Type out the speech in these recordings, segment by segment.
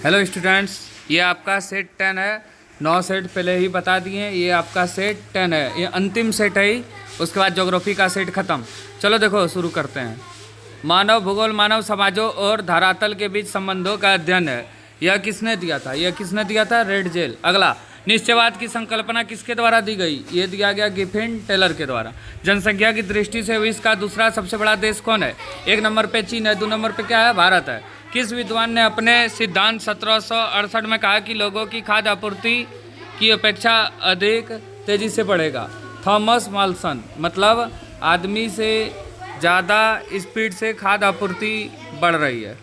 Hello students, ये आपका set 10 है। 9 सेट पहले ही बता दिए, ये आपका सेट 10 है, ये अंतिम सेट है ही। उसके बाद ज्योग्राफी का सेट खत्म। चलो देखो शुरू करते हैं। मानव भूगोल मानव समाजों और धरातल के बीच संबंधों का अध्ययन है। यह किसने दिया था? यह किसने दिया था? Red gel. अगला, निश्चयवाद की संकल्पना किसके द्वारा दी गई? ये दिया गया गिफिन टेलर के द्वारा। जनसंख्या की दृष्टि से विश्व का दूसरा सबसे बड़ा देश कौन है? 1 नंबर पे चीन है, 2 नंबर पे क्या है? भारत है। किस विद्वान ने अपने सिद्धांत 1768 में कहा कि लोगों की खाद्य आपूर्ति की अपेक्षा अधिक तेजी से बढ़ेगा? थॉमस मॉल्सन। मतलब आदमी से ज़्यादा स्पीड से खाद्य आपूर्ति बढ़ रही है।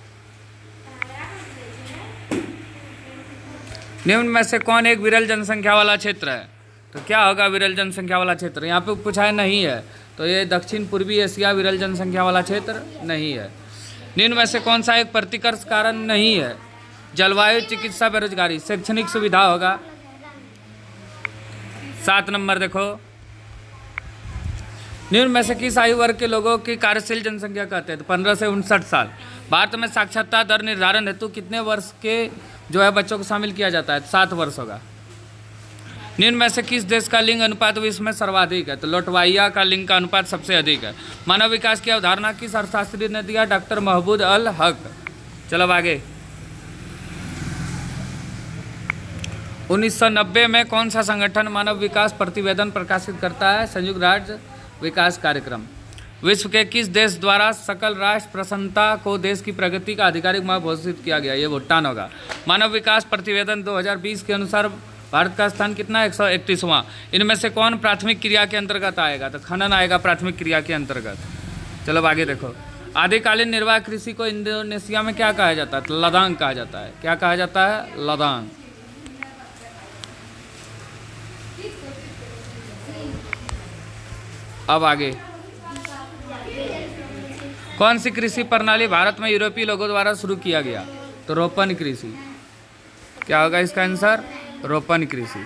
निम्न में से कौन एक विरल जनसंख्या वाला क्षेत्र है? तो क्या होगा विरल जनसंख्या वाला क्षेत्र? यहाँ पे पूछा है नहीं है, तो ये दक्षिण पूर्वी एशिया विरल जनसंख्या वाला क्षेत्र नहीं है। निम्न में से कौन सा एक प्रतिकर्ष कारण नहीं है? जलवायु, चिकित्सा, बेरोजगारी। शैक्षणिक सुविधा होगा। 7 नंबर देखो, निम्न में से किस आयु वर्ग के लोगों की कार्यशील जनसंख्या कहते हैं? तो 15 से 59 साल। भारत में साक्षरता दर निर्धारण हेतु कितने वर्ष के जो है बच्चों को शामिल किया जाता है? 7 वर्ष होगा। निम्न में से किस देश का लिंग अनुपात विश्व में सर्वाधिक है? तो लोटवाइया का लिंग का अनुपात सबसे अधिक है। मानव विकास की अवधारणा किस अर्थशास्त्री ने दिया? डॉक्टर महमूद अल हक। चलो आगे। 1990 में कौन सा संगठन मानव विकास प्रतिवेदन प्रकाशित करता है? संयुक्त राष्ट्र विकास कार्यक्रम। विश्व के किस देश द्वारा सकल राष्ट्र प्रसन्नता को देश की प्रगति का आधिकारिक माह घोषित किया गया? ये भूटान होगा। मानव विकास प्रतिवेदन 2020 के अनुसार भारत का स्थान कितना है? 131वां। इनमें से कौन प्राथमिक क्रिया के अंतर्गत आएगा? तो खनन आएगा प्राथमिक क्रिया के अंतर्गत। चलो आगे देखो। आदिकालीन निर्वाह कृषि को इंडोनेशिया में क्या कहा जाता है? तो लदांग कहा जाता है। क्या कहा जाता है? लदांग। अब आगे, कौन सी कृषि प्रणाली भारत में यूरोपीय लोगों द्वारा शुरू किया गया? तो रोपण कृषि। क्या होगा इसका आंसर? रोपण कृषि।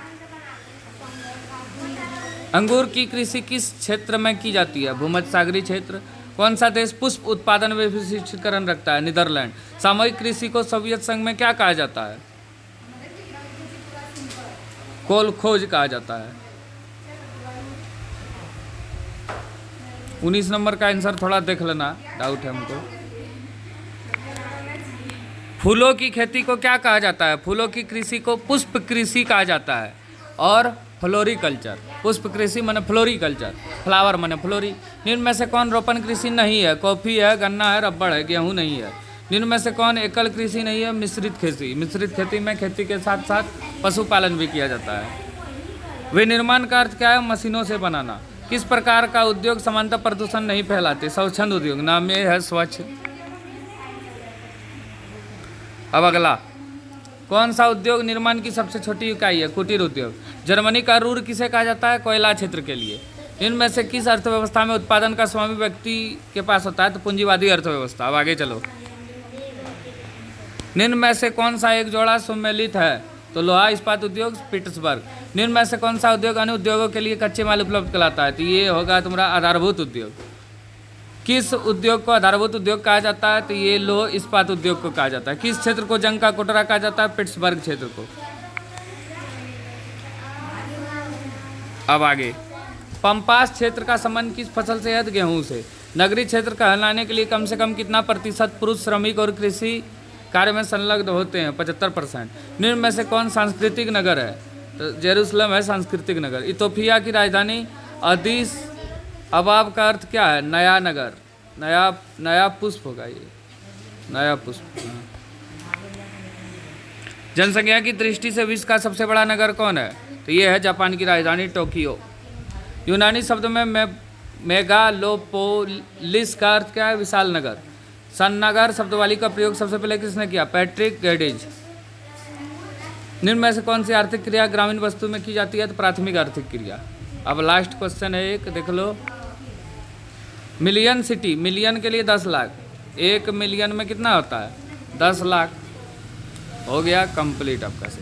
अंगूर की कृषि किस क्षेत्र में की जाती है? भूमध्य सागरीय क्षेत्र। कौन सा देश पुष्प उत्पादन में विशिष्टीकरण रखता है? नीदरलैंड। सामूहिक कृषि को सोवियत संघ में क्या कहा जाता है? कोलखोज कहा जाता है। 19 नंबर का आंसर थोड़ा देख लेना, डाउट है हमको। फूलों की खेती को क्या कहा जाता है? फूलों की कृषि को पुष्प कृषि कहा जाता है। और फ्लोरिकल्चर। पुष्प कृषि माने फ्लोरिकल्चर, फ्लावर माने फ्लोरी। निम्न में से कौन रोपण कृषि नहीं है? कॉफी है, गन्ना है, रबड़ है, गेहूं नहीं है। निम्न में से कौन एकल कृषि नहीं है? मिश्रित खेती। मिश्रित खेती में खेती के साथ साथ पशुपालन भी किया जाता है। विनिर्माण का अर्थ क्या है? मशीनों से बनाना। किस प्रकार का उद्योग समानता प्रदूषण नहीं फैलाते? स्वच्छंद उद्योग। नाम ये है स्वच्छ। अब अगला, कौन सा उद्योग निर्माण की सबसे छोटी इकाई है? कुटीर उद्योग। जर्मनी का रूर किसे कहा जाता है? कोयला क्षेत्र के लिए। इनमें से किस अर्थव्यवस्था में उत्पादन का स्वामी व्यक्ति के पास होता है? तो पूंजीवादी अर्थव्यवस्था। अब आगे चलो। निम्न में से कौन सा एक जोड़ा सम्मिलित है? तो लोहा इस्पात उद्योग, पिट्सबर्ग। निम्न में से कौन सा उद्योग अन्य उद्योगों के लिए कच्चे माल उपलब्ध कराता है? तो ये होगा तुम्हारा आधारभूत उद्योग। किस उद्योग को आधारभूत उद्योग कहा जाता है? तो ये लोह इस्पात उद्योग को कहा जाता है। किस क्षेत्र को जंग का कोटरा कहा जाता है? पिट्सबर्ग क्षेत्र को। अब आगे, पंपास क्षेत्र का संबंध किस फसल से है? गेहूं से। नगरीय क्षेत्र कहलाने के लिए कम से कम कितना प्रतिशत पुरुष श्रमिक और कृषि कार्य में संलग्न होते हैं? 75%। निम्न में से कौन सांस्कृतिक नगर है? तो जेरूसलम है सांस्कृतिक नगर। इथोपिया की राजधानी अदीस अबाब का अर्थ क्या है? नया नगर। नया पुष्प होगा ये, नया पुष्प। जनसंख्या की दृष्टि से विश्व का सबसे बड़ा नगर कौन है? तो ये है जापान की राजधानी टोक्यो। यूनानी शब्द में मेगालोपोलिस का अर्थ क्या है? विशाल नगर। सन्नगर शब्दवाली का प्रयोग सबसे पहले किसने किया? पैट्रिक गेडिज। निम्न में से कौन सी आर्थिक क्रिया ग्रामीण वस्तु में की जाती है? तो प्राथमिक आर्थिक क्रिया। अब लास्ट क्वेश्चन है एक, देख लो। मिलियन सिटी, मिलियन के लिए 10 लाख। 1 मिलियन में कितना होता है? 10 लाख। हो गया कंप्लीट आपका से।